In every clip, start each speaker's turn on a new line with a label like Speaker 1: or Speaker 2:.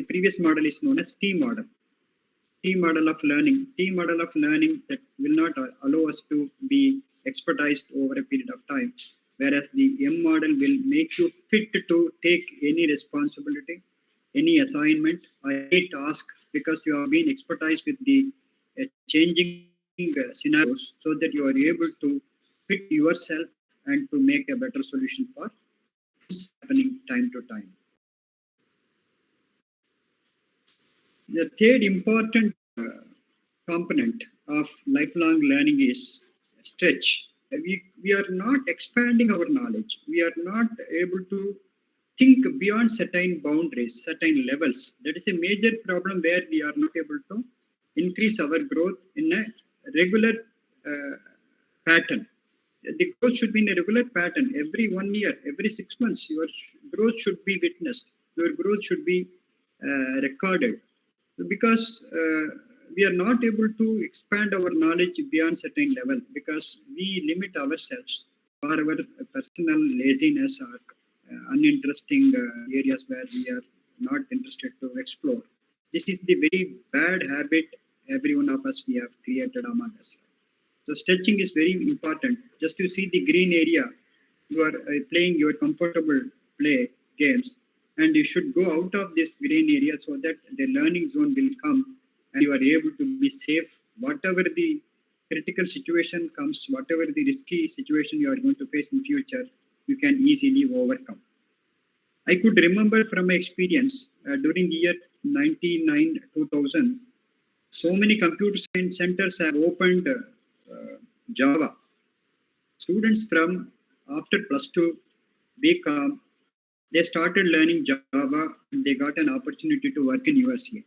Speaker 1: previous model is known as T model. T model of learning. T model of learning that will not allow us to be expertised over a period of time. Whereas the M model will make you fit to take any responsibility, any assignment, or any task because you have been expertised with the changing scenarios so that you are able to fit yourself and to make a better solution for what's happening time to time. The third important component of lifelong learning is stretch. We are not expanding our knowledge. We are not able to think beyond certain boundaries, certain levels. That is a major problem where we are not able to increase our growth in a regular pattern. The growth should be in a regular pattern. Every 1 year, every 6 months, your growth should be witnessed. Your growth should be recorded. Because we are not able to expand our knowledge beyond certain level because we limit ourselves for our personal laziness or uninteresting areas where we are not interested to explore. This is the very bad habit every one of us we have created among us. So stretching is very important. Just to see the green area, you are playing your comfortable play games, and you should go out of this green area so that the learning zone will come and you are able to be safe. Whatever the critical situation comes, whatever the risky situation you are going to face in future, you can easily overcome. I could remember from my experience during the year 1999-2000, so many computer science centers have opened Java. Students from after plus 2, BCom, they started learning Java and they got an opportunity to work in USA.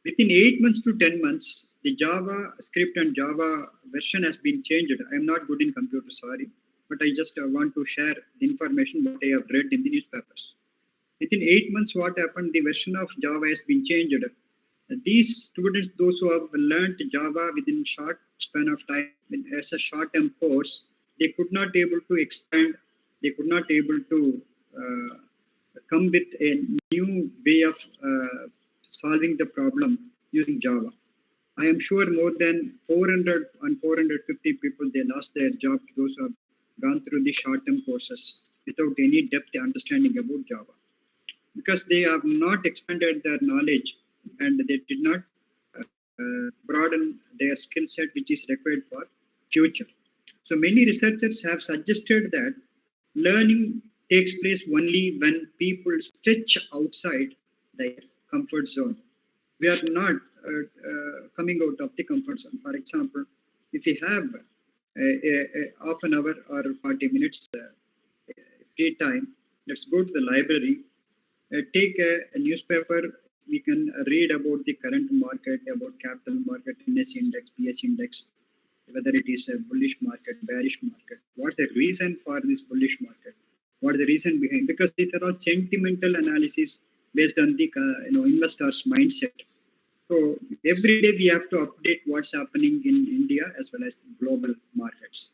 Speaker 1: Within 8 months to 10 months, the Java script and Java version has been changed. I am not good in computer, sorry, but I just want to share the information what I have read in the newspapers. Within 8 months, what happened? The version of Java has been changed. These students, those who have learned Java within short span of time as a short-term course, they could not able to expand. They could not able to come with a new way of solving the problem using Java. I am sure more than 400 and 450 people, they lost their job, those who have gone through the short-term courses without any depth understanding about Java. Because they have not expanded their knowledge and they did not broaden their skill set which is required for future. So many researchers have suggested that learning takes place only when people stretch outside their comfort zone. We are not coming out of the comfort zone. For example, if you have a half an hour or 40 minutes free time, let's go to the library, take a newspaper. We can read about the current market, about capital market, NSE index, BSE index, whether it is a bullish market, bearish market. What the reason for this bullish market? What is the reason behind? Because these are all sentimental analysis based on the investors' mindset. So every day we have to update what's happening in India as well as global markets.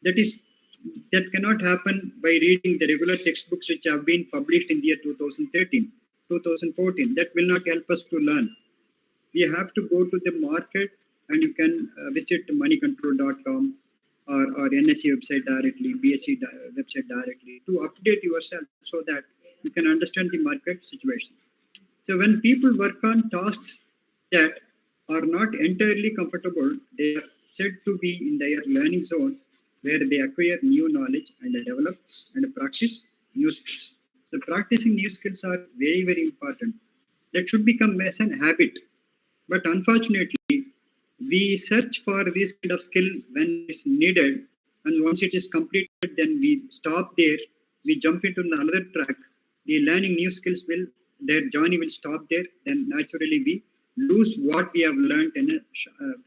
Speaker 1: That cannot happen by reading the regular textbooks which have been published in the year 2013, 2014. That will not help us to learn. We have to go to the market, and you can visit moneycontrol.com or NSE website directly, BSE website directly to update yourself so that you can understand the market situation. So when people work on tasks that are not entirely comfortable, they are said to be in their learning zone where they acquire new knowledge and develop and practice new skills. So practicing new skills are very, very important. That should become as an habit. But unfortunately, we search for this kind of skill when it's needed, and once it is completed, then we stop there. We jump into another track. The learning new skills their journey will stop there. Then naturally we lose what we have learned in a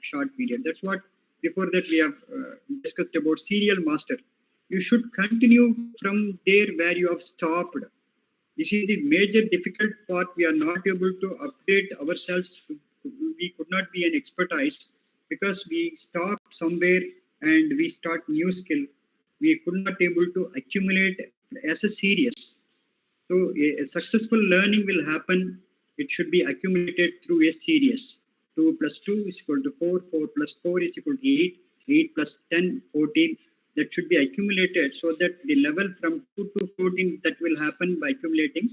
Speaker 1: short period. That's what before that we have discussed about serial master. You should continue from there where you have stopped. This is the major difficult part. We are not able to update ourselves. We could not be an expertise because we stop somewhere and we start new skill. We could not able to accumulate as a series. So a successful learning will happen It should be accumulated through a series. 2 plus 2 is equal to 4, 4 plus 4 is equal to 8, 8 plus 10, 14. That should be accumulated so that the level from 2 to 14 that will happen by accumulating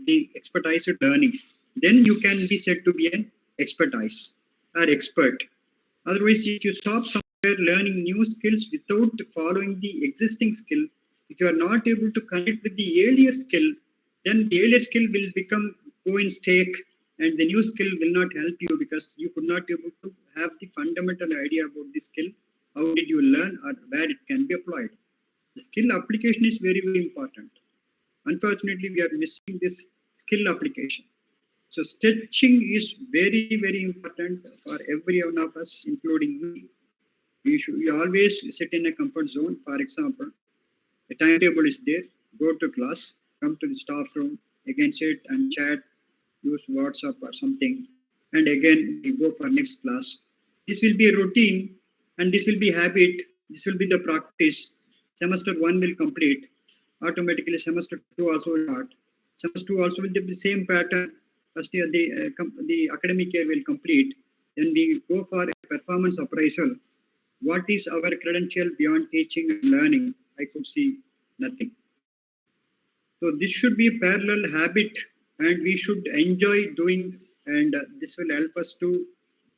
Speaker 1: the expertise learning. Then you can be said to be an expertise or expert. Otherwise, if you stop somewhere learning new skills without following the existing skill, if you are not able to connect with the earlier skill, then the earlier skill will become go in stake, and the new skill will not help you because you could not be able to have the fundamental idea about the skill. How did you learn or where it can be applied? The skill application is very, very important. Unfortunately, we are missing this skill application. So stretching is very, very important for every one of us, including me. We always sit in a comfort zone. For example, a timetable is there, go to class, come to the staff room, again sit and chat, use WhatsApp or something, and again we go for next class. This will be a routine and this will be habit, this will be the practice. Semester 1 will complete, automatically semester 2 also will start. Semester 2 also will be the same pattern. First year the academic year will complete, then we go for a performance appraisal. What is our credential beyond teaching and learning? I could see nothing. So this should be a parallel habit and we should enjoy doing, and this will help us to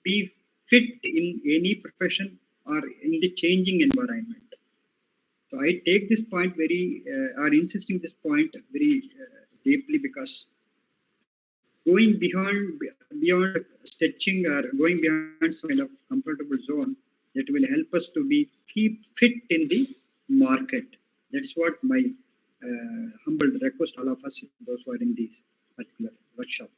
Speaker 1: be fit in any profession or in the changing environment. So I take this point very, or insisting this point very deeply because going beyond stretching or going beyond some kind of comfortable zone that will help us to be keep fit in the market. That is what my humble request all of us, those who are in this particular workshop.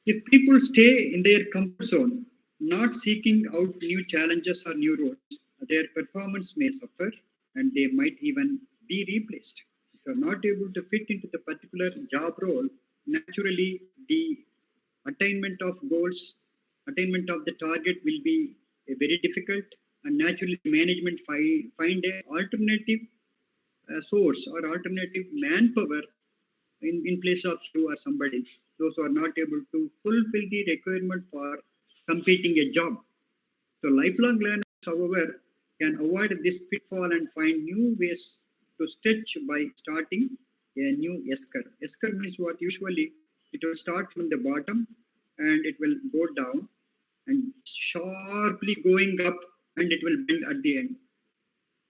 Speaker 1: If people stay in their comfort zone, not seeking out new challenges or new roles, their performance may suffer and they might even be replaced. If you are not able to fit into the particular job role, naturally the attainment of goals, attainment of the target will be very difficult, and naturally management find an alternative source or alternative manpower in place of you or somebody, those who are not able to fulfill the requirement for completing a job. So lifelong learners, however, can avoid this pitfall and find new ways to stretch by starting a new S-curve. S-curve means what? Usually it will start from the bottom and it will go down and sharply going up and it will bend at the end.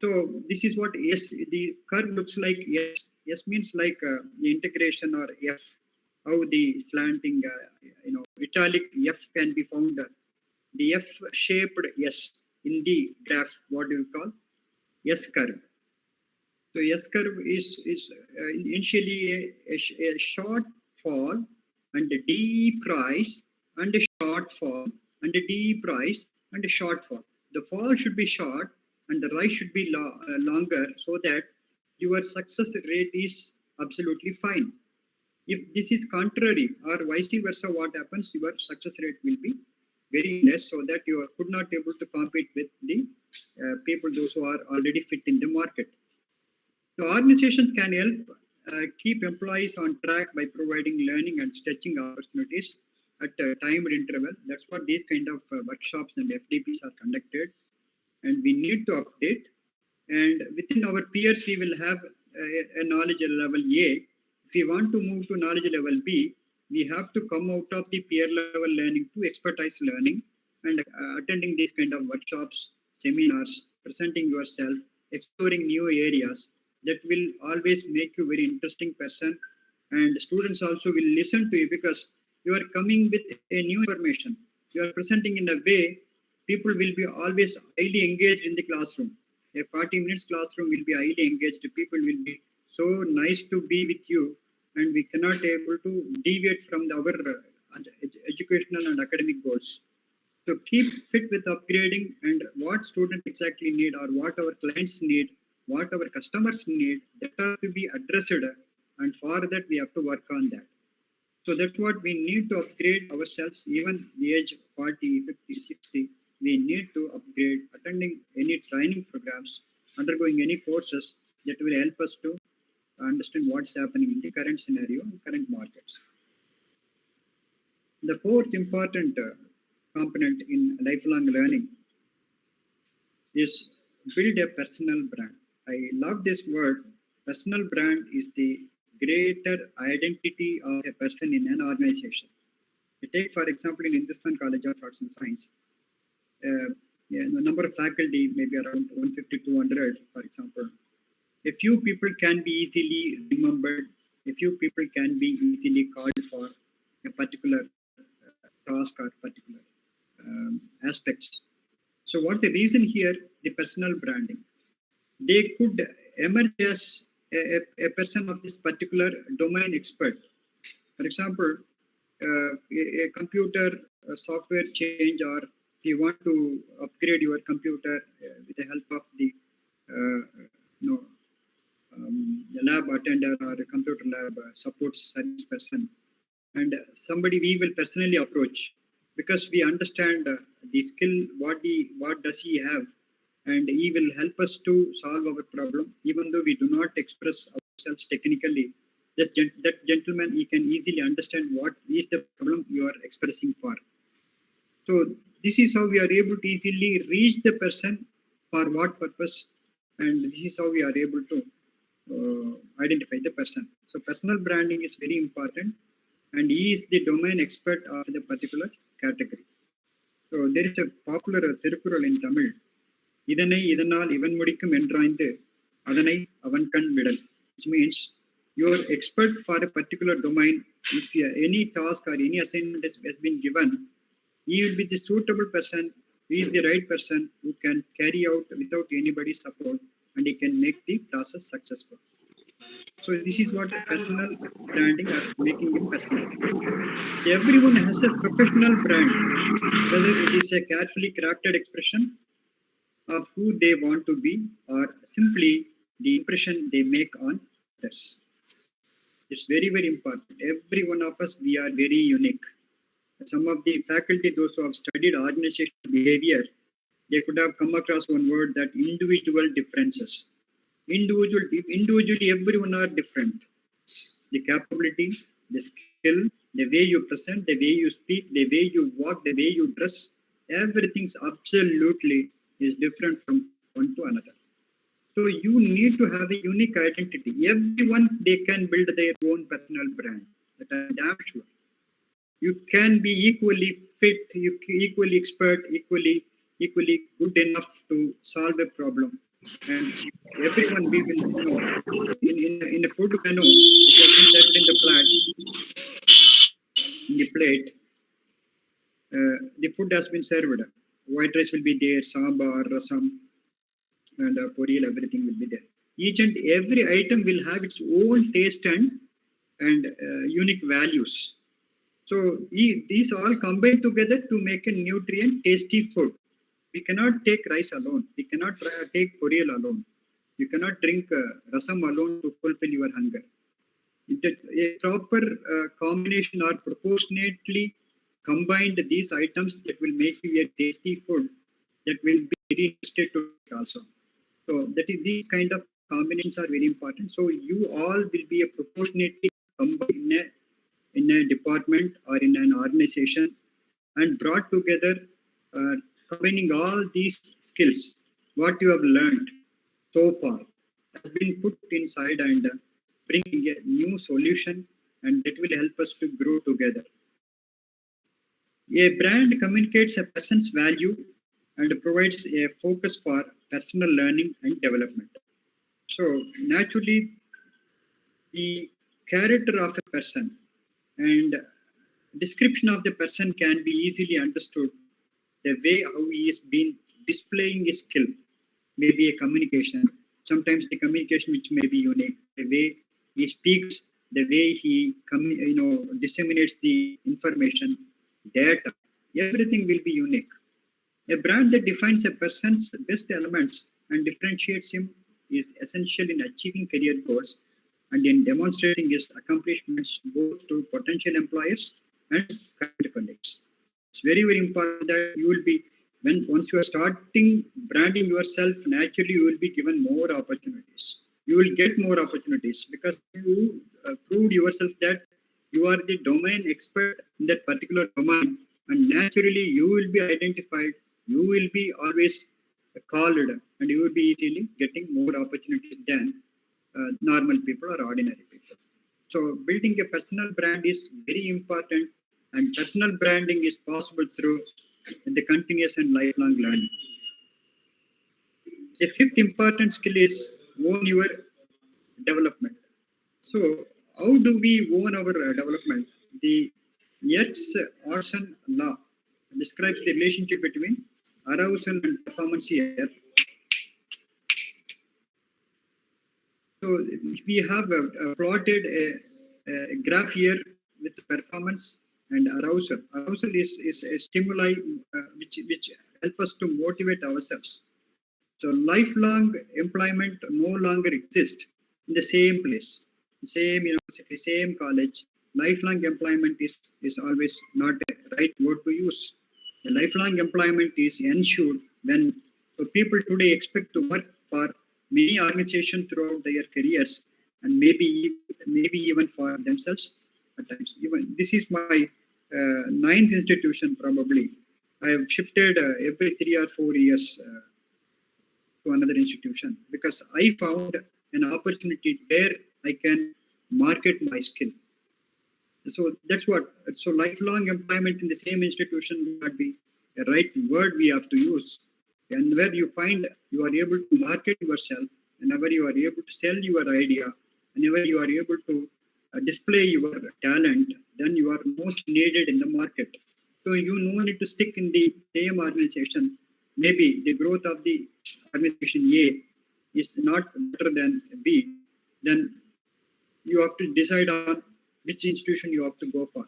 Speaker 1: So this is what S, the curve looks like. S, S means like the integration, or F, how the slanting, italic F can be found. The F-shaped S in the graph, what do you call? S curve. So S curve is initially a short fall and a deep rise and a short fall and a deep rise and a short fall. The fall should be short and the rise should be longer so that your success rate is absolutely fine. If this is contrary or vice versa, what happens? Your success rate will be very less, so that you could not able to compete with the people, those who are already fit in the market. So organizations can help keep employees on track by providing learning and stretching opportunities at a timed interval. That's what these kind of workshops and FDPs are conducted. And we need to update. And within our peers, we will have a knowledge level A. If we want to move to knowledge level B, we have to come out of the peer level learning to expertise learning and attending these kind of workshops, seminars, presenting yourself, exploring new areas. That will always make you very interesting person, and students also will listen to you because you are coming with a new information. You are presenting in a way people will be always highly engaged in the classroom. A 40 minutes classroom will be highly engaged. People will be so nice to be with you, and we cannot able to deviate from our educational and academic goals. So keep fit with upgrading and what students exactly need or what our clients need, what our customers need, that have to be addressed, and for that we have to work on that. So that's what we need to upgrade ourselves, even the age 40, 50, 60, we need to upgrade, attending any training programs, undergoing any courses that will help us to understand what's happening in the current scenario, current markets. The fourth important component in lifelong learning is build a personal brand. I love this word. Personal brand is the greater identity of a person in an organization. You take, for example, in Hindustan College of Arts and Science, the number of faculty maybe around 150, 200, for example. A few people can be easily remembered. A few people can be easily called for a particular task or particular aspects. So what the reason here? The personal branding. They could emerge as a person of this particular domain expert. For example, a computer software change, or if you want to upgrade your computer with the help of the the lab attendant or a computer lab support service person, and somebody we will personally approach because we understand the skill, what does he have, and he will help us to solve our problem even though we do not express ourselves technically. That gentleman, he can easily understand what is the problem you are expressing for. So this is how we are able to easily reach the person for what purpose, and this is how we are able to identify the person. So personal branding is very important, and he is the domain expert of the particular category. So there is a popular Tirukural in Tamil. இதனை இதனால் இவன் முடிக்கும் என்றாய்ந்து அதனை அவன் கண் விடல், which means you are expert for a particular domain. If any task or any assignment has been given, he will be the suitable person. He is the right person who can carry out without anybody's support, and he can make the process successful. So this is what personal branding or making it personal. So everyone has a professional brand, whether it is a carefully crafted expression of who they want to be or simply the impression they make on others. It's very, very important. Every one of us, we are very unique. Some of the faculty, those who have studied organizational behavior, they could have come across one word, that individual differences. Individually, everyone are different. The capability, the skill, the way you present, the way you speak, the way you walk, the way you dress, everything's absolutely is different from one to another. So you need to have a unique identity. Everyone, they can build their own personal brand. That I'm damn sure. You can be equally fit, equally expert, equally good enough to solve a problem. And everyone, we will know in a food menu, which has been served in the plate, the food has been served. White rice will be there, sambar, rasam, and poriyal, everything will be there. Each and every item will have its own taste and unique values. So these all combine together to make a nutrient tasty food. We cannot take rice alone. We cannot take poriyal alone. You cannot drink rasam alone to fulfill your hunger. A proper combination or proportionately combined these items that will make you a tasty food that will be very interested to eat also. So that is, these kind of combinations are very important. So you all will be a proportionately combined in a department or in an organization and brought together, combining all these skills, what you have learned so far has been put inside and bringing a new solution, and that will help us to grow together. A brand communicates a person's value and provides a focus for personal learning and development. So naturally, the character of a person and description of the person can be easily understood. The way how he is been displaying his skill, maybe a communication. Sometimes the communication which may be unique, the way he speaks, the way he disseminates the information, data, everything will be unique. A brand that defines a person's best elements and differentiates him is essential in achieving career goals and in demonstrating his accomplishments both to potential employers and current colleagues. It's very, very important that you will be, once you are starting branding yourself, naturally you will be given more opportunities. you will get more opportunities because you proved yourself that you are the domain expert in that particular domain, and naturally you will be identified, you will be always called, and you will be easily getting more opportunities than normal people or ordinary people. So building a personal brand is very important, and personal branding is possible through the continuous and lifelong learning. The fifth important skill is own your development. So how do we own our development? The Yerkes-Arson law describes the relationship between arousal and performance here. So we have plotted a graph here with performance and arousal. Arousal is a stimuli which help us to motivate ourselves. So lifelong employment no longer exists in the same place, same university, same college. Lifelong employment is always not a right word to use. The lifelong employment is ensured when so people today expect to work for many organizations throughout their careers, and maybe even for themselves at times. Even this is my ninth institution probably. I have shifted every 3 or 4 years to another institution because I found an opportunity where I can market my skill. So that's what. So lifelong employment in the same institution will not be a right word we have to use. And where you find you are able to market yourself, whenever you are able to sell your idea, whenever you are able to display your talent, then you are most needed in the market. So you no need to stick in the same organization. Maybe the growth of the organization A is not better than B, then you have to decide on which institution you have to go for.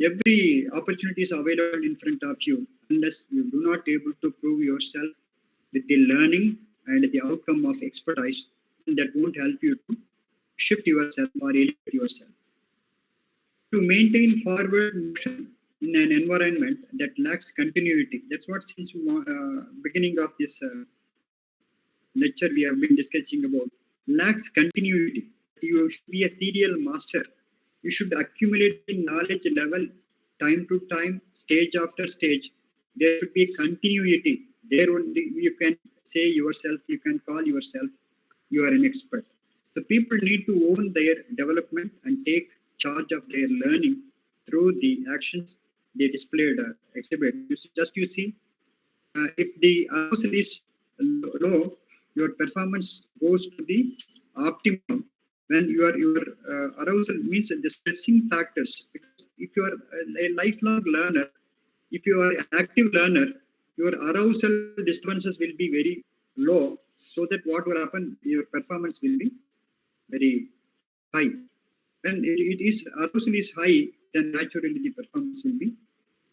Speaker 1: Every opportunity is available in front of you unless you do not able to prove yourself with the learning and the outcome of expertise, that won't help you to shift yourself or elevate yourself. To maintain forward motion in an environment that lacks continuity. That's what since beginning of this lecture we have been discussing about. Lacks continuity. You should be a serial master. You should accumulate the knowledge level time to time, stage after stage. There should be continuity. There only you can say yourself, you can call yourself, you are an expert. So people need to own their development and take charge of their learning through the actions they displayed, exhibit. You see, if the arousal is low, your performance goes to the optimum. When your arousal means the stressing factors. Because if you are a lifelong learner, if you are an active learner, your arousal disturbances will be very low. So that what will happen, your performance will be very high. When it is arousal is high, then naturally the performance will be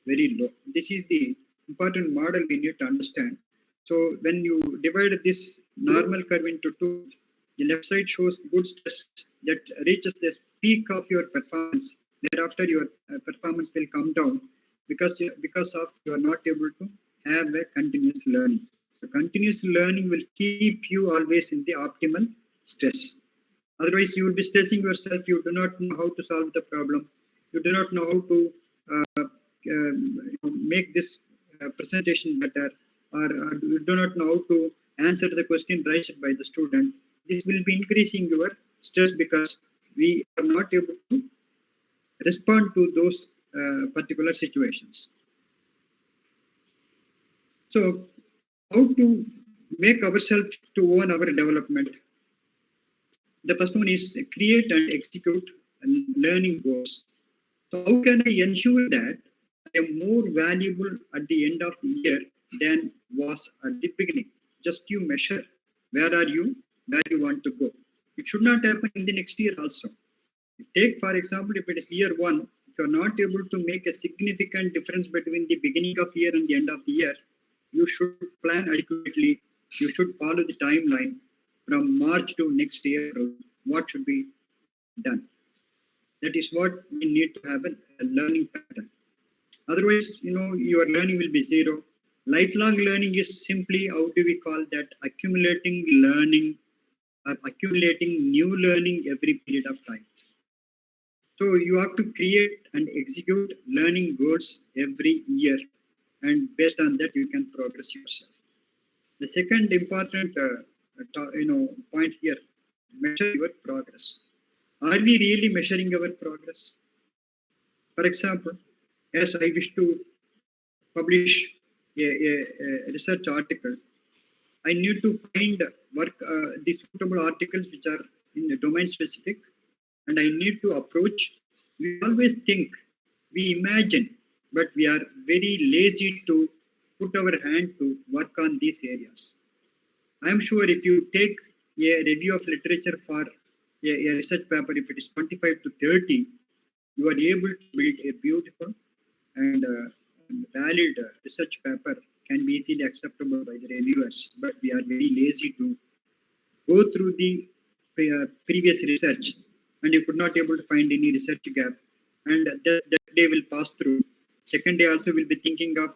Speaker 1: very low. This is the important model we need to understand. So when you divide this normal curve into two, the left side shows good stress that reaches the peak of your performance. Thereafter, your performance will come down because of you are not able to have a continuous learning. So continuous learning will keep you always in the optimal stress. Otherwise, you will be stressing yourself. You do not know how to solve the problem. You do not know how to make this presentation better, or you do not know how to answer the question raised by the student. This will be increasing your stress because we are not able to respond to those particular situations. So, how to make ourselves to own our development? The first one is create and execute learning goals. So how can I ensure that I am more valuable at the end of the year than was at the beginning? Just you measure where are you, where you want to go. It should not happen in the next year also. Take, for example, if it is year one, if you are not able to make a significant difference between the beginning of year and the end of the year, you should plan adequately. You should follow the timeline from March to next year. What should be done? That is what we need to have a learning pattern. Otherwise, your learning will be zero. Lifelong learning is simply, how do we call that? Accumulating learning are accumulating new learning every period of time. So you have to create and execute learning goals every year, and based on that you can progress yourself. The second important point here: measure your progress. Are we really measuring our progress? For example, as I wish to publish a research article, I need to find the suitable articles which are in the domain specific, and I need to approach. We always think, we imagine, but we are very lazy to put our hand to work on these areas. I am sure if you take a review of literature for a research paper, if it is 25 to 30, you are able to build a beautiful and valid research paper can be easily acceptable by the reviewers, but we are very lazy to go through the previous research, and you could not able to find any research gap, and that day will pass through. Second day also will be thinking of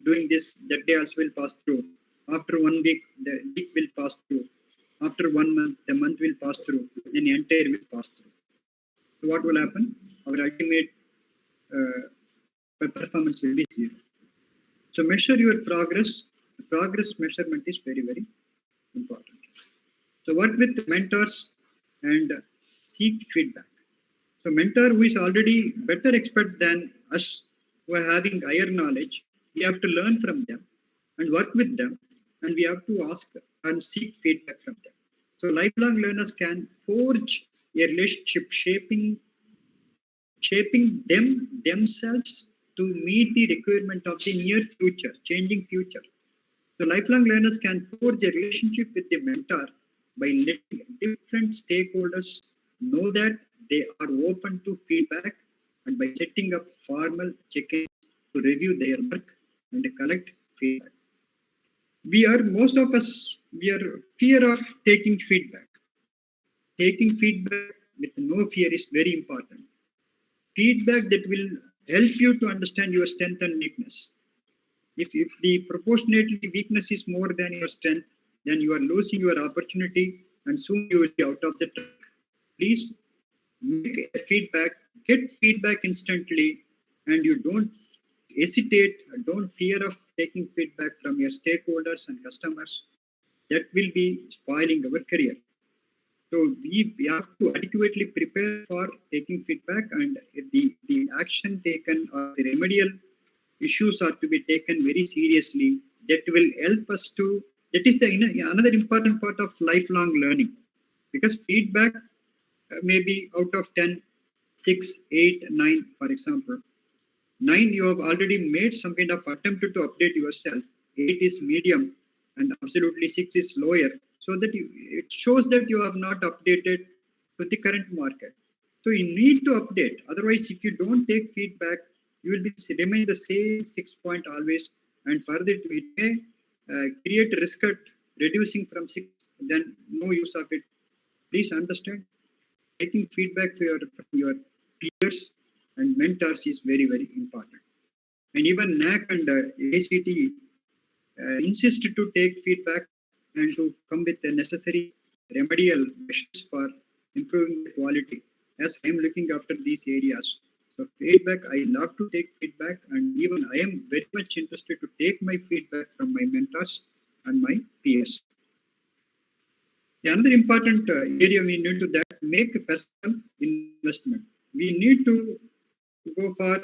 Speaker 1: doing this, that day also will pass through. After 1 week, the week will pass through. After 1 month, the month will pass through. Then the entire will pass through. So what will happen? Our ultimate performance will be zero. So measure your progress. Progress measurement is very, very important. So work with mentors and seek feedback. So mentor who is already better expert than us, who are having higher knowledge, we have to learn from them and work with them, and we have to ask and seek feedback from them. So lifelong learners can forge a relationship, shaping them themselves to meet the requirement of the near future, changing future. So lifelong learners can forge a relationship with the mentor by letting different stakeholders know that they are open to feedback, and by setting up formal check-ins to review their work and collect feedback. Most of us, we are fear of taking feedback. Taking feedback with no fear is very important. Feedback that will help you to understand your strength and weakness. If the proportionately weakness is more than your strength, then you are losing your opportunity, and soon you will be out of the track. Please make a feedback, get feedback instantly, and you don't hesitate, don't fear of taking feedback from your stakeholders and customers. That will be spoiling our career. So we have to adequately prepare for taking feedback, and the action taken or the remedial issues are to be taken very seriously. That will help us to, that is another important part of lifelong learning, because feedback maybe out of 10, 6, 8, 9, for example. 9, you have already made some kind of attempt to update yourself. 8 is medium, and absolutely 6 is lower. So that it shows that you have not updated to the current market. So you need to update. Otherwise, if you don't take feedback, you will remain the same 6 point always, and further it may create a risk at reducing from 6. Then no use of it. Please understand, taking feedback from your peers and mentors is very, very important. And even NAC and ACT insist to take feedback and to come with the necessary remedial measures for improving the quality, as I am looking after these areas. So feedback, I love to take feedback, and even I am very much interested to take my feedback from my mentors and my peers. The another important area we need to that make a personal investment. We need to go for,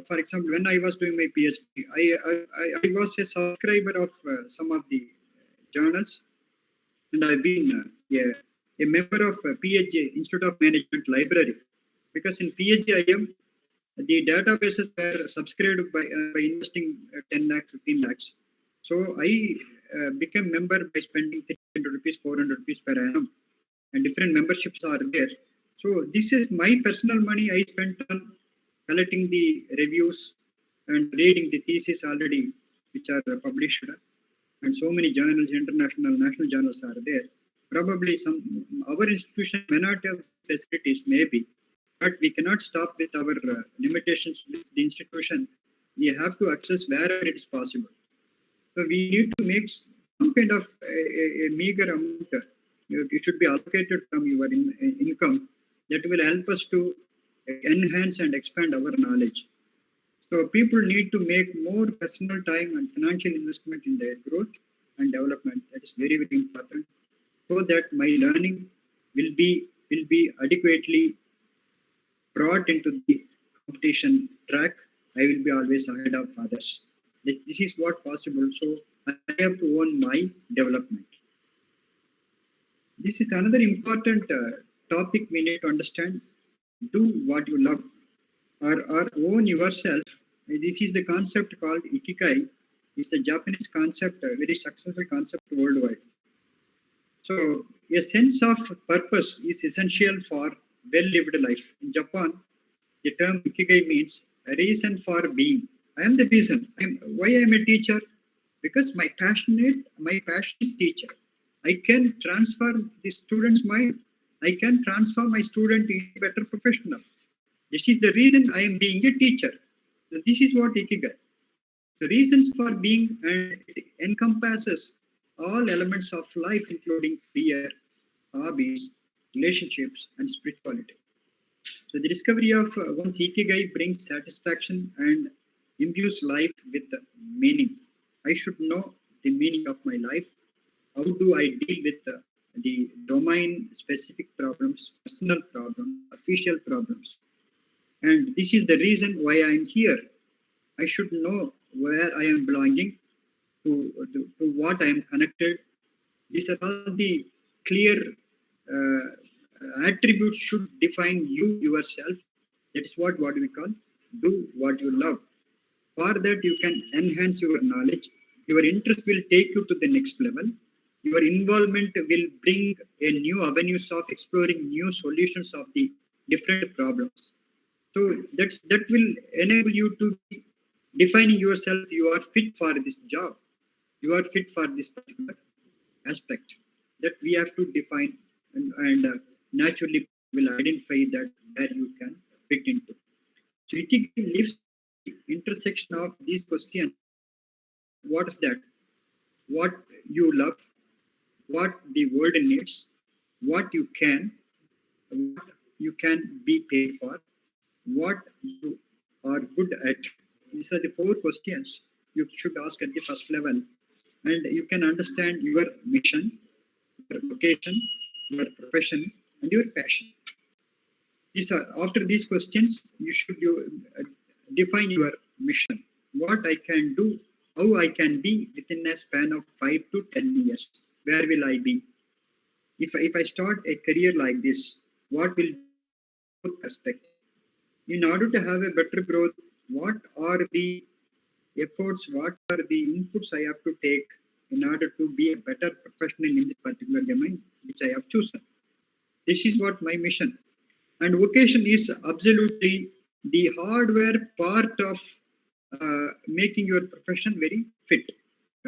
Speaker 1: for example, when I was doing my PhD, I was a subscriber of some of the journals, and I've been a member of PhD Institute of Management Library, because in PhD IM, the databases were subscribed by investing 10 lakhs, 15 lakhs. So I became member by spending 300 rupees, 400 rupees per annum, and different memberships are there. So this is my personal money I spent on collecting the reviews and reading the thesis already, which are published. And so many journals, international, national journals are there. Probably our institution may not have facilities, maybe, but we cannot stop with our limitations with the institution. We have to access wherever it is possible. So we need to make some kind of a meager amount it should be allocated from your income. That will help us to enhance and expand our knowledge. So people need to make more personal time and financial investment in their growth and development. That is very, very important, so that my learning will be adequately brought into the competition track. I will be always ahead of others. This is what possible. So I have to own my development. This is another important topic we need to understand. Do what you love, or own yourself. This is the concept called ikigai. It's a Japanese concept, a very successful concept worldwide. So a sense of purpose is essential for well-lived life. In Japan, the term ikigai means a reason for being. I am the reason. Why I am a teacher? Because my passion is teacher. I can transfer the student's mind. I can transform my student into a better professional. This is the reason I am being a teacher. So this is what ikigai. The reasons for being, and it encompasses all elements of life, including career, hobbies, relationships, and spirituality. So the discovery of one's ikigai brings satisfaction and imbues life with meaning. I should know the meaning of my life. How do I deal with the domain-specific problems, personal problems, official problems? And this is the reason why I am here. I should know where I am belonging, to what I am connected. These are all the clear attributes should define you yourself. That is what we call do what you love. For that, you can enhance your knowledge. Your interest will take you to the next level. Your involvement will bring a new avenues of exploring new solutions of the different problems. So that will enable you to be defining yourself. You are fit for this job. You are fit for this particular aspect. That we have to define, and naturally will identify that where you can fit into. So it lives the intersection of these questions. What is that? What you love, what the world needs, what you can be paid for, what you are good at. These are the four questions you should ask at the first level, and you can understand your mission, your vocation, your profession, and your passion. After these questions, you should define your mission. What I can do, how I can be within a span of 5 to 10 years. Where will I be? If I start a career like this, what will be the perspective? In order to have a better growth, what are the efforts, what are the inputs I have to take in order to be a better professional in this particular domain which I have chosen? This is what my mission. And vocation is absolutely the hardware part of making your profession very fit.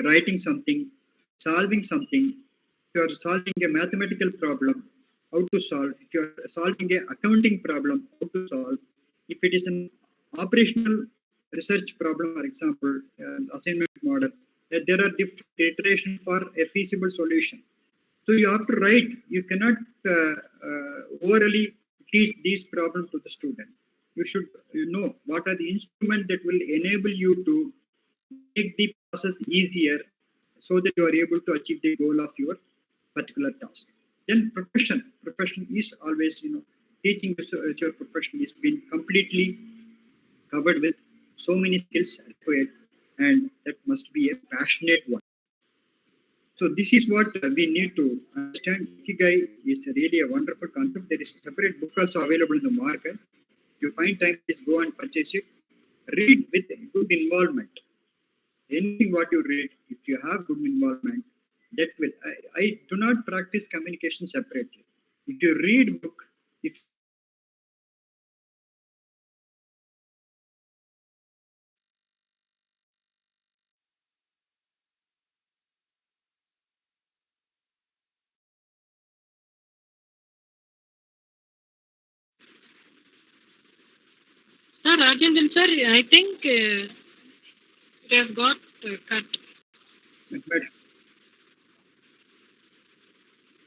Speaker 1: Writing something, solving something. If you are solving a mathematical problem, how to solve. If you are solving a accounting problem, how to solve. If it is an operational research problem, for example, assignment model, there are different iterations for a feasible solution. So you have to write. You cannot orally teach these problems to the student. You should know what are the instruments that will enable you to make the process easier, so that you are able to achieve the goal of your particular task. Then profession is always, teaching your profession is been completely covered with so many skills required, and that must be a passionate one. So this is what we need to understand. Ikigai is really a wonderful concept. There is a separate book also available in the market. If you find time, please go and purchase it. Read with good involvement. Anything what you read, if you have good involvement, that will. I do not practice communication separately. If you read book, if
Speaker 2: Sir, Rajendran sir, I think it has got cut.
Speaker 1: but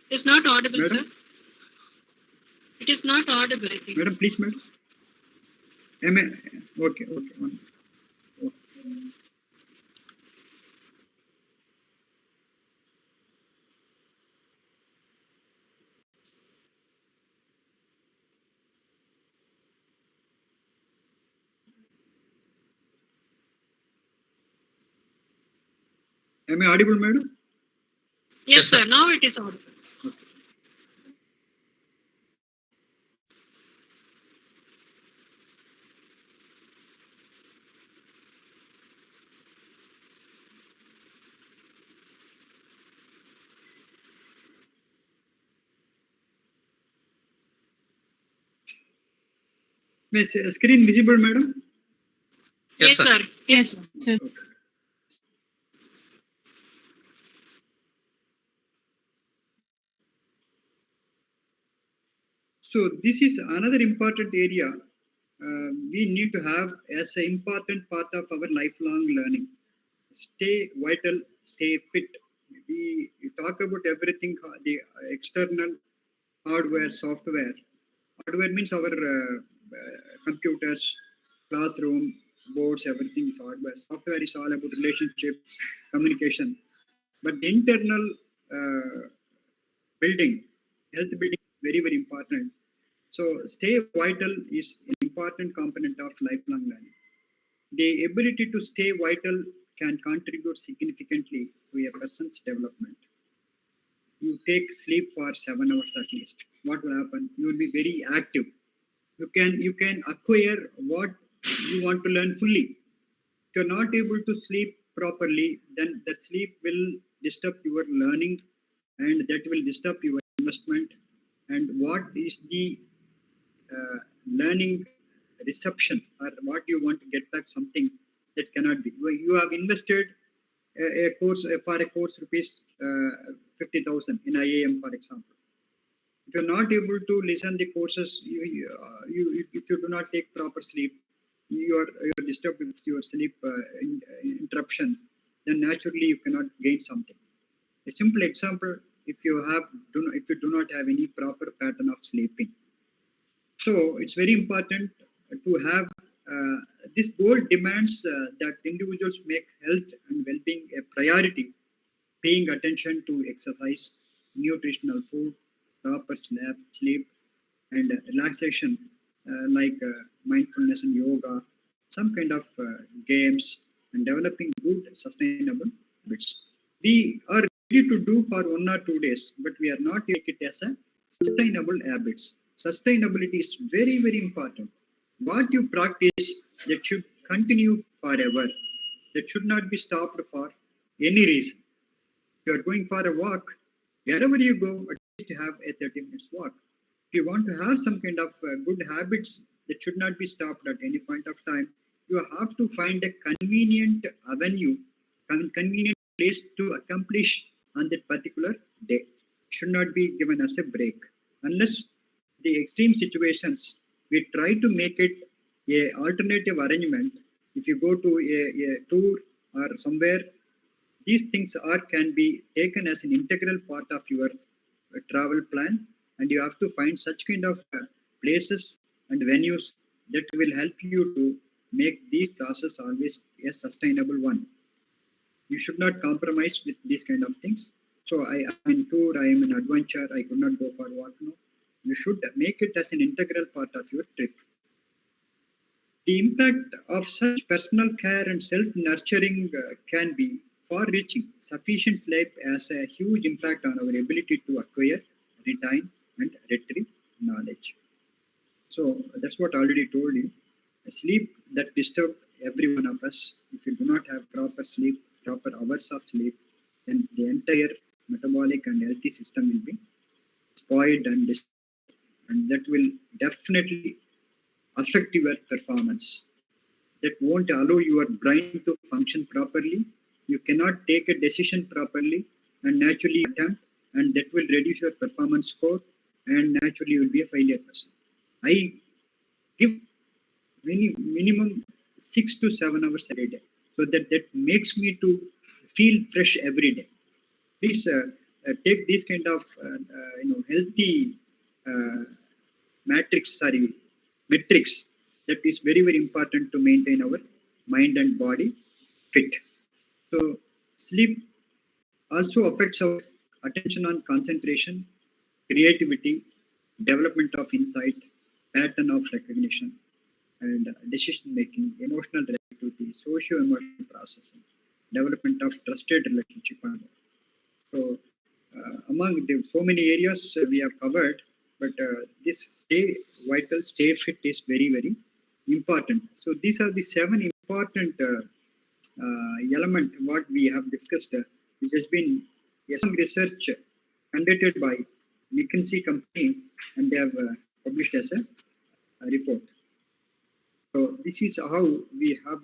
Speaker 2: It's not audible,
Speaker 1: Madam?
Speaker 2: sir. It is not audible, I think.
Speaker 1: Madam, please, madam. Am I? Okay, okay. Okay. Am I audible, madam?
Speaker 2: Yes,
Speaker 3: Yes, sir.
Speaker 2: sir. Now it is audible.
Speaker 1: Is screen visible, madam?
Speaker 3: Yes,
Speaker 2: Yes,
Speaker 3: sir.
Speaker 2: sir.
Speaker 4: Yes, sir.
Speaker 1: Okay. So this is another important area we need to have as an important part of our lifelong learning. Stay vital, stay fit. We talk about everything, the external hardware, software. Hardware means our computers, classroom, boards, everything is hardware. Software is all about relationship, communication. But the internal building, health building is very, very important. So stay vital is an important component of lifelong learning. The ability to stay vital can contribute significantly to a person's development. You take sleep for 7 hours at least. What will happen? You will be very active. You can acquire what you want to learn fully. If you're not able to sleep properly, then that sleep will disturb your learning and that will disturb your investment. And what is the learning reception or what you want to get back something that cannot be. You have invested a course for a course rupees 50,000 in IAM, for example. If you're not able to listen the courses, if you do not take proper sleep, you're disturbed with your sleep interruption, then naturally you cannot gain something. A simple example: if you do not have any proper pattern of sleeping, so it's very important to have this goal demands that individuals make health and well-being a priority, paying attention to exercise, nutritional food, proper sleep and relaxation like mindfulness and yoga, some kind of games, and developing good sustainable habits. We are ready to do for 1 or 2 days, but we are not take it as a sustainable habits. Sustainability is very, very important. What you practice that should continue forever. That should not be stopped for any reason. If you are going for a walk, wherever you go, at least you have a 30 minutes walk. If you want to have some kind of good habits that should not be stopped at any point of time, you have to find a convenient avenue, convenient place to accomplish on that particular day. Should not be given as a break. Unless the extreme situations, we try to make it a alternative arrangement. If you go to a tour or somewhere, these things are can be taken as an integral part of your travel plan, and you have to find such kind of places and venues that will help you to make these process always a sustainable one. You should not compromise with these kind of things. So I am in tour, I am in adventure, I could not go for walk. No, you should make it as an integral part of your trip. The impact of such personal care and self-nurturing can be far-reaching. Sufficient sleep has a huge impact on our ability to acquire, retain, and retrieve knowledge. So that's what I already told you. Sleep that disturbs every one of us. If you do not have proper sleep, proper hours of sleep, then the entire metabolic and healthy system will be spoiled and disturbed, and that will definitely affect your performance. That won't allow your brain to function properly. You cannot take a decision properly and naturally attempt, and that will reduce your performance score, and naturally you will be a failure person. I give minimum 6 to 7 hours every day, so that makes me to feel fresh every day. Please take these kind of healthy metrics that is very, very important to maintain our mind and body fit. So sleep also affects our attention and concentration, creativity, development of insight, pattern of recognition, and decision making, emotional reactivity, socio-emotional processing, development of trusted relationship. So among the so many areas we have covered, but this stay vital, stay fit is very, very important. So these are the 7 important element what we have discussed, which has been some research conducted by McKinsey company, and they have published as a report. So this is how we have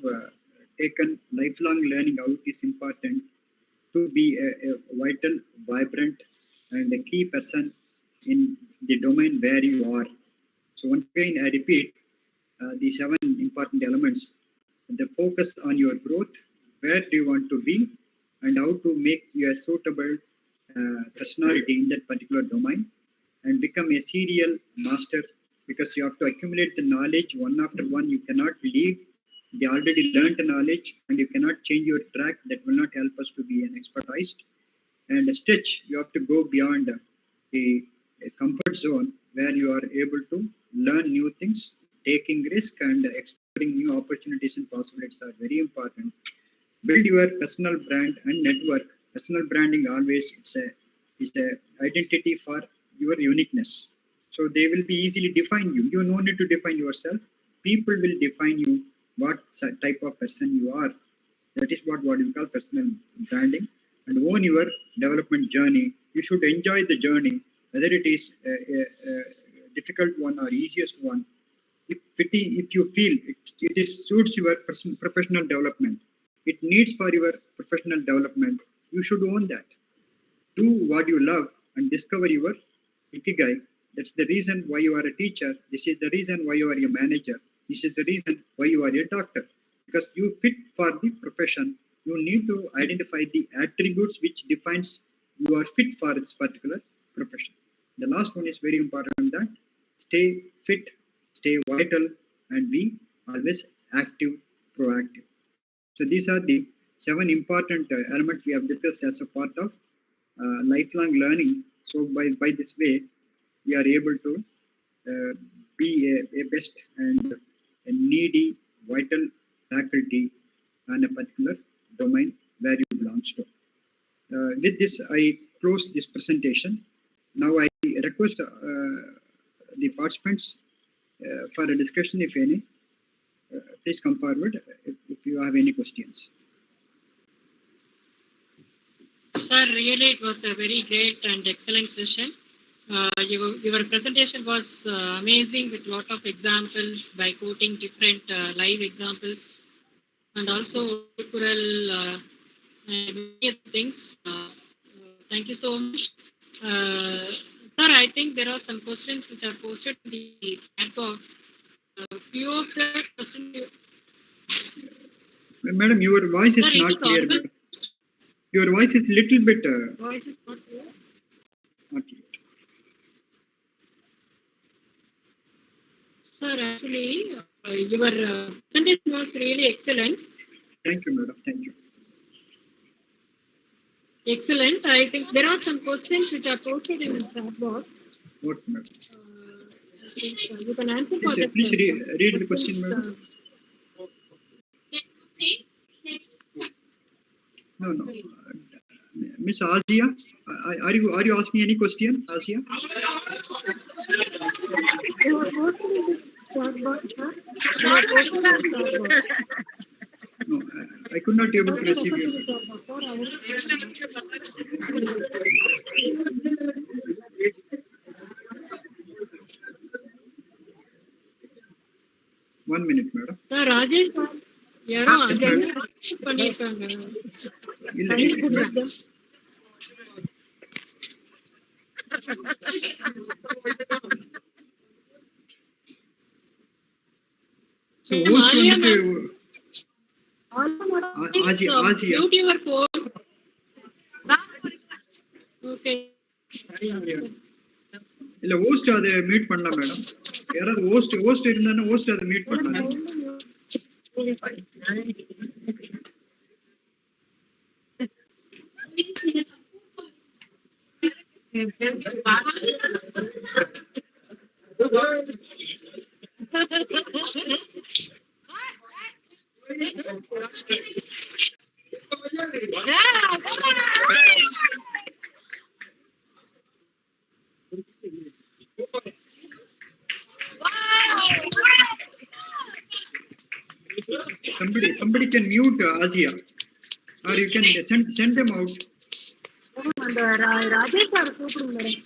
Speaker 1: taken lifelong learning, how it is important to be a vital, vibrant, and a key person in the domain where you are. So once again, I repeat the 7 important elements: the focus on your growth, where do you want to be, and how to make you a suitable personality in that particular domain, and become a serial master, because you have to accumulate the knowledge one after one. You cannot leave the already learned knowledge, and you cannot change your track. That will not help us to be an expertise. And a stitch, you have to go beyond the comfort zone where you are able to learn new things, taking risk and exploring new opportunities and possibilities are very important. Build your personal brand and network. Personal branding always it's a identity for your uniqueness. So they will be easily define you. You no need to define yourself. People will define you what type of person you are. That is what you call personal branding. And own your development journey. You should enjoy the journey, whether it is a difficult one or easiest one. If you feel it suits your professional development, it needs for your professional development, you should own that. Do what you love and discover your ikigai. That's the reason why you are a teacher. This is the reason why you are a manager. This is the reason why you are a doctor. Because you fit for the profession, you need to identify the attributes which defines you are fit for this particular profession. The last one is very important, that stay fit, stay vital, and be always active, proactive. So these are the 7 important elements we have discussed as a part of lifelong learning. So by this way, we are able to be a best and a needy, vital faculty in a particular domain where you belong to. With this, I close this presentation. Now I request the participants for a discussion, if any. Please come forward if you have any questions.
Speaker 2: Sir, really it was a very great and excellent session. Your presentation was amazing, with lot of examples by quoting different live examples, and also cultural various things. Thank you so much. Sir, I think there are some questions which are posted in the chat box. Few of the questions.
Speaker 1: Madam, your voice is
Speaker 2: Sir,
Speaker 1: not clear. Madam. Your voice is little bit.
Speaker 2: Voice is not clear.
Speaker 1: Not clear.
Speaker 2: Sir, actually, your presentation was really excellent.
Speaker 1: Thank you, madam. Thank you.
Speaker 2: Excellent. I think there are some questions which are posted in the chat box.
Speaker 1: What, madam?
Speaker 2: I think you can answer for that.
Speaker 1: Please read the question, madam. No. Miss Asia, are you asking any question, Asia?
Speaker 2: They were posted in the chat box, sir. They were posted in the chat box.
Speaker 1: No, I could not able to receive you. One minute, madam.
Speaker 2: Sir, Rajesh, யாரோ
Speaker 1: Yes, madam.
Speaker 2: பண்ணிருக்காங்க.
Speaker 1: இல்ல. So host வந்துட்டு Asia.
Speaker 2: Mute your phone. Okay.
Speaker 1: இல்ல host அதை meet பண்ணலாம் madam. யாராவது host இருந்தாலும் host அதை மீட் பண்ணலாம். Somebody can mute Asia, or you can send them out.
Speaker 2: அந்த ராஜேஷ் சார் கூப்பிடுங்க madam.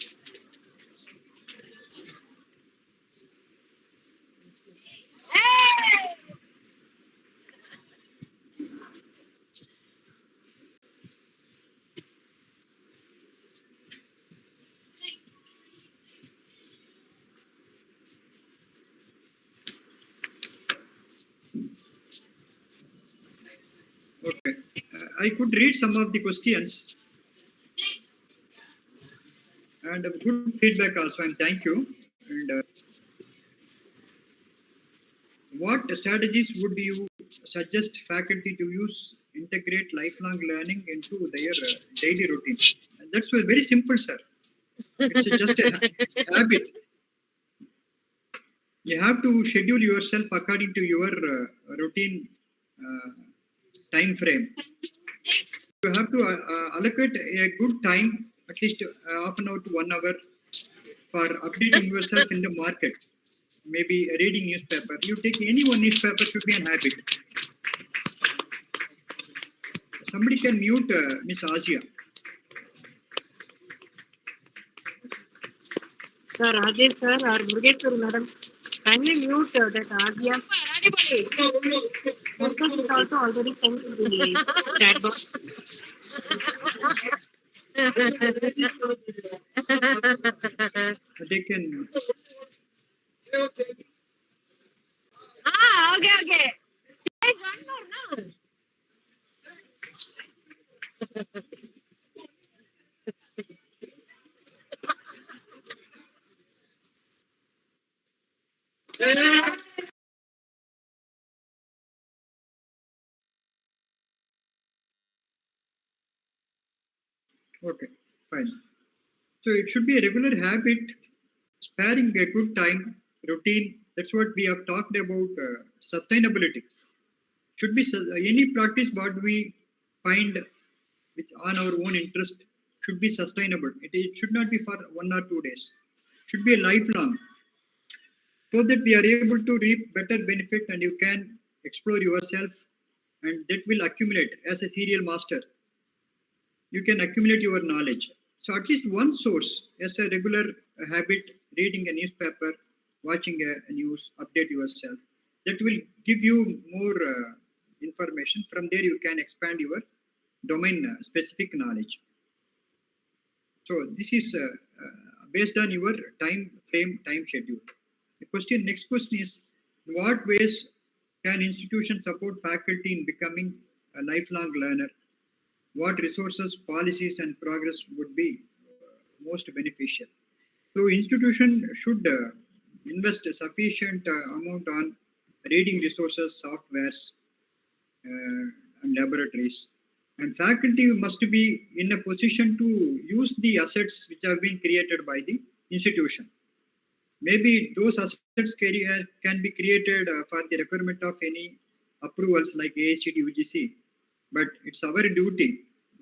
Speaker 1: Okay, I could read some of the questions and good feedback also, and thank you. And what strategies would you suggest faculty to use integrate lifelong learning into their daily routine? That's very simple, sir. It's just a habit. You have to schedule yourself according to your routine time frame. You have to allocate a good time, at least half an hour to 1 hour, for updating yourself in the market. Maybe reading newspaper. You take any one newspaper should be a habit. Somebody can mute Miss Asia.
Speaker 2: Sir, Rajesh sir or Murgeshwar madam, kindly mute that Asia. Murgeshwar is also already sent to the chat box.
Speaker 1: They can.
Speaker 4: Okay. One more, no?
Speaker 1: Okay, fine. So it should be a regular habit, sparing a good time, routine. That's what we have talked about. Sustainability should be any practice what we find which on our own interest should be sustainable. It should not be for 1 or 2 days. Should be a lifelong, so that we are able to reap better benefit and you can explore yourself, and that will accumulate as a serial master. You can accumulate your knowledge. So at least one source as a regular habit, reading a newspaper, watching a news, update yourself. That will give you more information. From there you can expand your domain specific knowledge. So this is based on your time frame, time schedule. The next question is, in what ways can institutions support faculty in becoming a lifelong learner? What resources, policies, and progress would be most beneficial? So institution should invest a sufficient amount on reading resources, softwares, and laboratories. And faculty must be in a position to use the assets which have been created by the institution. Maybe those assets can be created for the requirement of any approvals like AICTE, UGC. But it's our duty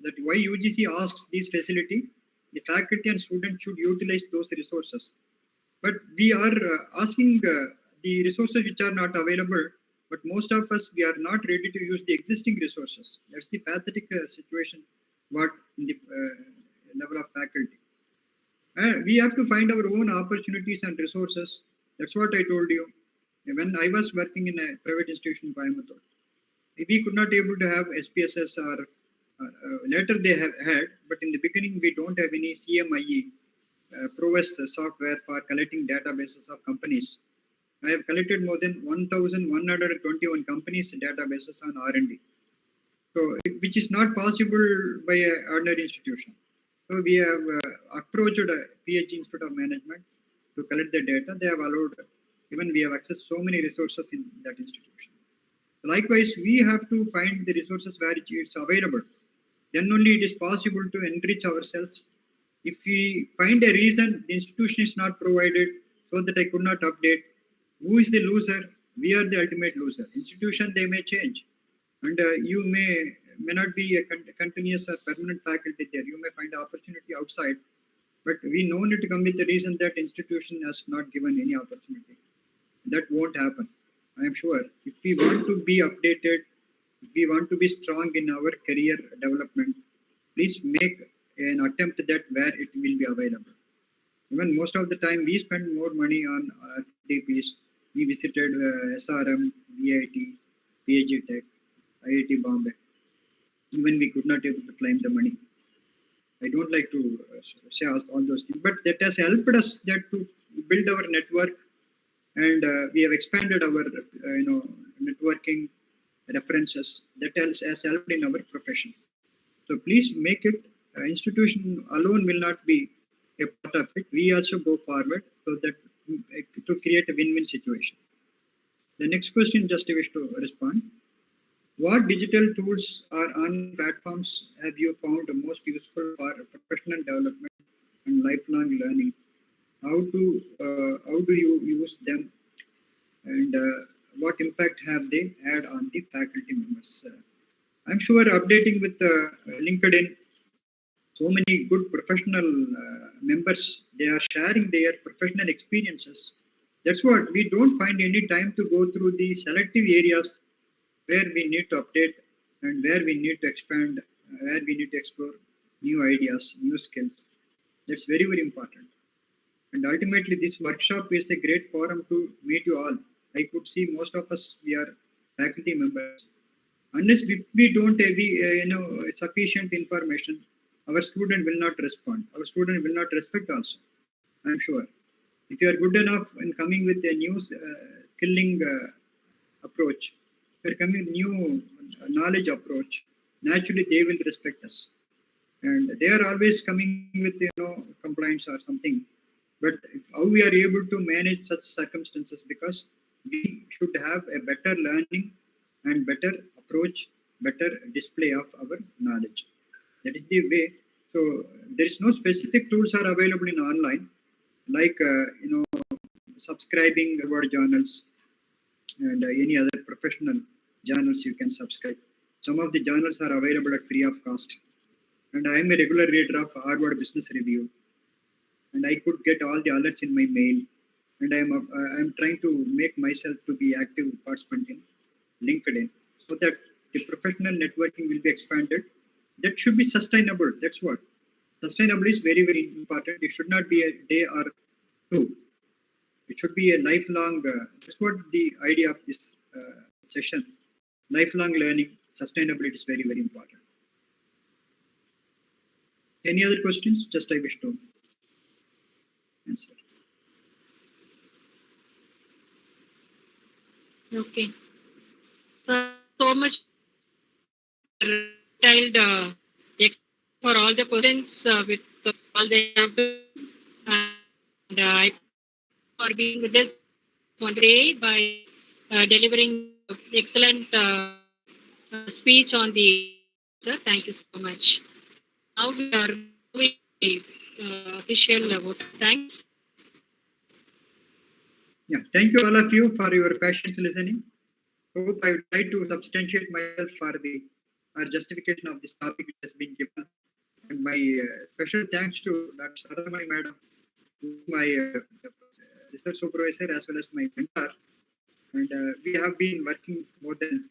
Speaker 1: that why UGC asks this facility, the faculty and students should utilize those resources. But we are asking the resources which are not available, but most of us, we are not ready to use the existing resources. That's the pathetic situation what in the level of faculty. We have to find our own opportunities and resources. That's what I told you. When I was working in a private institution in Coimbatore, we could not able to have SPSS or later they have had, but in the beginning we don't have any CMIE ProS software for collecting databases of companies. I have collected more than 1,121 companies databases on R&D. So which is not possible by an ordinary institution. So we have approached PhD Institute of Management to collect the data. They have allowed, even we have accessed so many resources in that institution. Likewise, we have to find the resources where it's available. Then only it is possible to enrich ourselves. If we find a reason the institution is not provided, so that I could not update, who is the loser? We are the ultimate loser. Institution, they may change, and you may not be a continuous or permanent faculty there. You may find opportunity outside, but we no need to come with the reason that institution has not given any opportunity. That won't happen. I am sure. If we want to be updated, if we want to be strong in our career development, please make an attempt that where it will be available. Even most of the time, we spend more money on TPs. We visited SRM, VIT, PhD Tech, IIT Bombay. Even we could not able to claim the money. I don't like to say all those things, but that has helped us that to build our network, and we have expanded our networking references. That has helped in our profession. So please make it. Institution alone will not be a part of it. We also go forward so that to create a win-win situation. The next question, just I wish to respond. What digital tools or online platforms have you found most useful for professional development and lifelong learning? How do you use them, and what impact have they had on the faculty members? I'm sure updating with LinkedIn, so many good professional members, they are sharing their professional experiences. That's what we don't find any time to go through the selective areas where we need to update and where we need to expand, where we need to explore new ideas, new skills. That's very, very important. And ultimately, this workshop is a great forum to meet you all. I could see most of us, we are faculty members. Unless we don't have sufficient information, our student will not respond. Our student will not respect also. I'm sure. If you are good enough in coming with a new skilling approach, if you are coming with new knowledge approach, naturally they will respect us. And they are always coming with complaints or something. But how we are able to manage such circumstances, because we should have a better learning and better approach, better display of our knowledge. That is the way. So there is no specific tools are available in online, like subscribing word journals and any other professional journals you can subscribe. Some of the journals are available at free of cost. And I am a regular reader of Harvard Business Review, and I could get all the alerts in my mail. And I am trying to make myself to be active participant in LinkedIn, so that the professional networking will be expanded. That should be sustainable. That's what. Sustainable is very, very important. It should not be a day or two. It should be a lifelong. That's what the idea of this session. Lifelong learning, sustainability is very, very important. Any other questions? Just I wish to answer.
Speaker 2: Okay. So much detailed for all the questions with all the examples, and I for being with us one day by delivering excellent speech on the. Sir, thank you so much. Now we are doing the official vote. Thanks.
Speaker 1: Yeah, thank you all of you for your patience listening. Hope I will try to substantiate myself for the justification of this topic which has been given. And my special thanks to Dr. Saramani Madam, my research supervisor as well as my mentor. And we have been working more than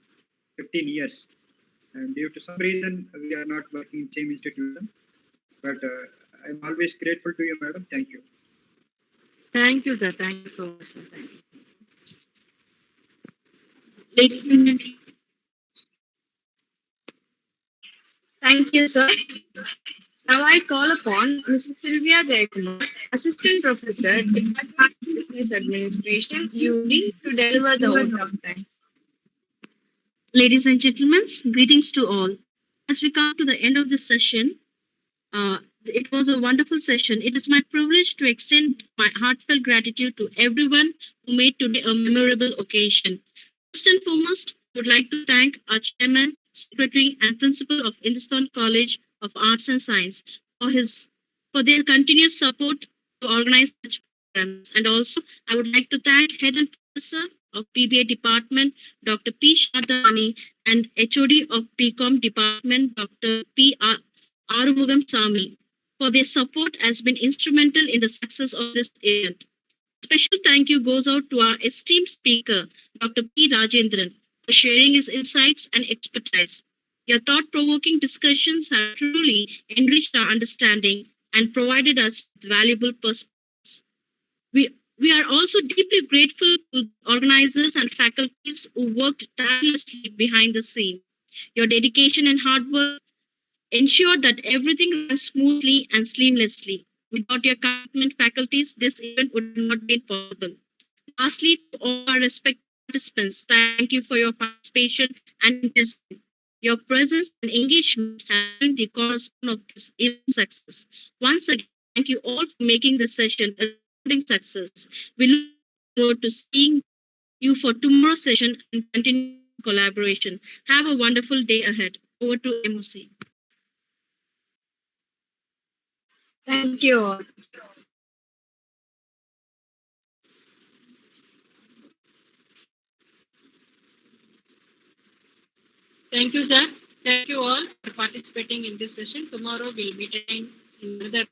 Speaker 1: 15 years. And due to some reason, we are not working in the same institution. But I'm always grateful to you, Madam. Thank you.
Speaker 2: Thank you, sir. Thank you so much, sir. Thank you.
Speaker 4: Thank you, sir. Now I call upon Mrs. Sylvia Jayakumar, Assistant Professor, Department of Business Administration, UD, to deliver the vote of thanks.
Speaker 5: Ladies and gentlemen, greetings to all. As we come to the end of this session, It was a wonderful session. It is my privilege to extend my heartfelt gratitude to everyone who made today a memorable occasion. First and foremost, I would like to thank our chairman, secretary, and principal of Hindustan College of Arts and Science for their continuous support to organize such programs. And also, I would like to thank head and professor of BBA department, Dr. P. Shardani, and HOD of BCom department, Dr. P. Arumugam Sami, for their support has been instrumental in the success of this event. Special thank you goes out to our esteemed speaker, Dr. P. Rajendran, for sharing his insights and expertise. Your thought provoking discussions have truly enriched our understanding and provided us with valuable perspectives. We are also deeply grateful to organizers and faculties who worked tirelessly behind the scene. Your dedication and hard work ensure that everything runs smoothly and seamlessly. Without your commitment faculties, this event would not be possible. Lastly, to all our respected participants, thank you for your participation and enthusiasm. Your presence and engagement have been the cornerstone of this event success. Once again, thank you all for making this session a resounding success. We look forward to seeing you for tomorrow's session and continuing collaboration. Have a wonderful day ahead. Over to MOC.
Speaker 4: Thank you all.
Speaker 2: Thank you, sir. Thank you all for participating in this session. Tomorrow we'll meet again in another